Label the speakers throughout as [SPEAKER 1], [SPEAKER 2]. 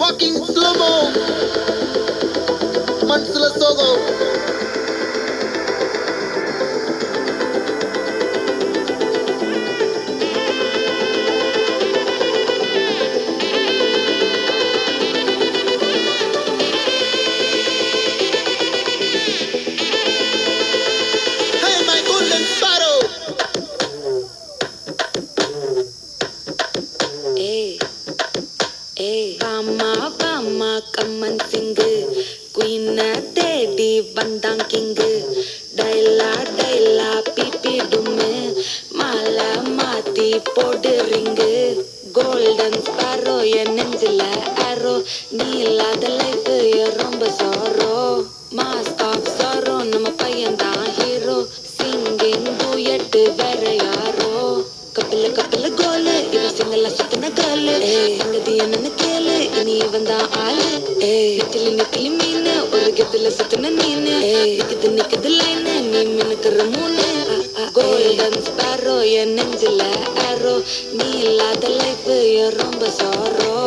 [SPEAKER 1] fucking slow-mo. Mansula Sogo. Hey, my golden sparrow.
[SPEAKER 2] Hey, hey, Bama, come and sing. Queen Teddy Bandang King. Daila, pipi dume. Mala mati podu ring. Golden sparrow, என் நெஞ்சில arrow. நீ இல்லாத life ரொம்ப sorrow. Mask of sorrow, நம்ம பையன்தான் hero. Singing duet வேற யாரோ. கப்பல கோலு இவன் சிங்கல்ல சுத்தின காலு சங்கதி என்னன்னு கேளு இனி இவன் தான் ஆளு நெத்திலி மீன் ஒரு கெத்துல சுத்தின நீனு நிக்குது லைனு நீ மினுக்குற மூணு கோல்டன் ஸ்பாரோ என் நெஞ்சில ஆரோ நீ இல்லாத லைஃப் ரொம்ப சாரோ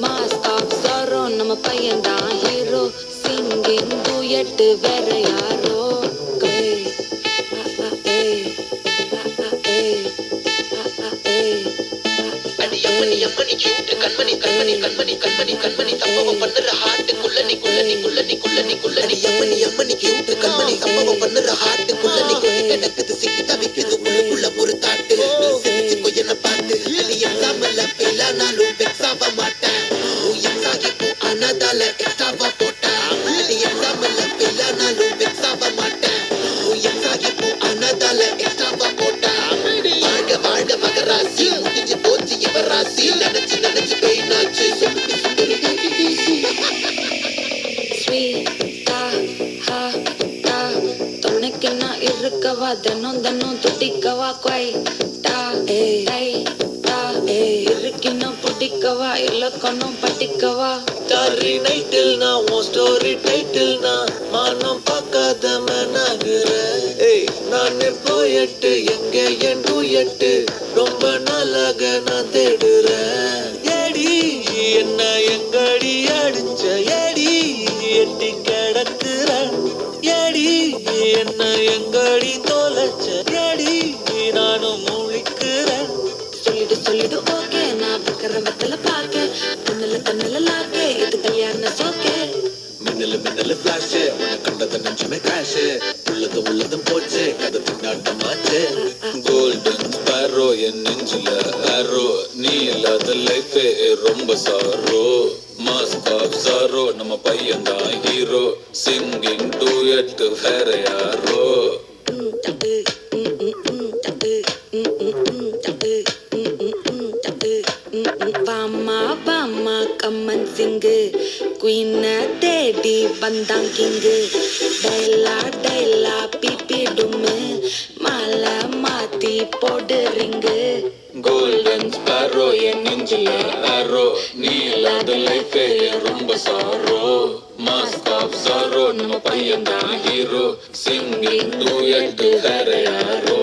[SPEAKER 2] மாஸ்க் ஆஃப் சாரோ நம்ம பையன் தான் ஹீரோ சிங்கிங் டூயட் வேற யாரோ
[SPEAKER 3] அம்மணி கியூட் கண்மணி சம்பவம் பண்ணுற ஹார்ட்டுக்குள்ள நீ அம்மணி கியூட் கண்மணி சம்பவம் பண்ணுற ஹார்ட்டுக்குள்ள நீ கிடக்குது சிக்கி தவிக்குது உள்ளுக்குள்ள ஒரு தாட்டு சிரிச்சுக்கோ என்ன பார்த்து நீ எக்ஸாம்ல ஃபெயில் ஆனாலும் வெக்ஸ் ஆக மாட்டேன் எக்ஸாகி போ ஆனதால எக்ஸ்ட்ராவா போட்டேன் நீ எக்ஸாம்ல ஃபெயில் ஆனாலும் வெக்ஸ் ஆக மாட்டேன் எக்ஸாகி போ ஆனதால எக்ஸ்ட்ராவா போட்டேன் வாழ்க மகராசி முடிஞ்சு போச்சு இவராசி நினைச்சு பெயினாச்சு
[SPEAKER 2] துணைக்கு நான் இருக்கவா தினம் துடிக்கவா குவைட்டா இருக்கினும் பிடிக்கவா இலக்கணும் படிக்கவா
[SPEAKER 3] ஸ்டாரி நைட்டில் நான் உன் ஸ்டோரி டைட்டில் நான் மானம் பார்க்காத மனாகிற நான் போயட்டு எங்க என் டூயட்டு ரொம்ப நாளாக நான் தேடுறேன் ஏடி என்ன எங்கடி அடிச்ச ஏடி எட்டி கிடக்குற ஏடி என்ன எங்கடி தொலைச்ச ஏடி நானும் முழிக்கிறேன்
[SPEAKER 2] சொல்லிடு ஓகே நான் பக்கற வெத்தல பாக்க கண்ணல லாக்கே இது கல்யாண சோக்கே
[SPEAKER 3] மின்னல ஃபிளாஷ் உன்னை கண்டத நெஞ்சுமே கிராஷ் உள்ளதும் போச்சு கதை பின்னாட்டமாச்சு கோல்டன் ஸ்பாரோ என் நெஞ்சில ஆரோ நீ இல்லாத லைஃபே ரொம்ப சாரோ மாஸ்க் ஆஃப் சாரோ நம்ம பையன் தான் ஹீரோ சிங்கிங் டூயட் வேற யாரோ
[SPEAKER 2] Bama, come and sing. Queen Teddy Bandang King. Daila, pipi dume. Mala mati podu ring.
[SPEAKER 3] Golden sparrow என் நெஞ்சில arrow நீ இல்லாத life ரொம்ப sorrow mask of sorrow நம்ம பையன் தான் hero singing duet வேற யாரோ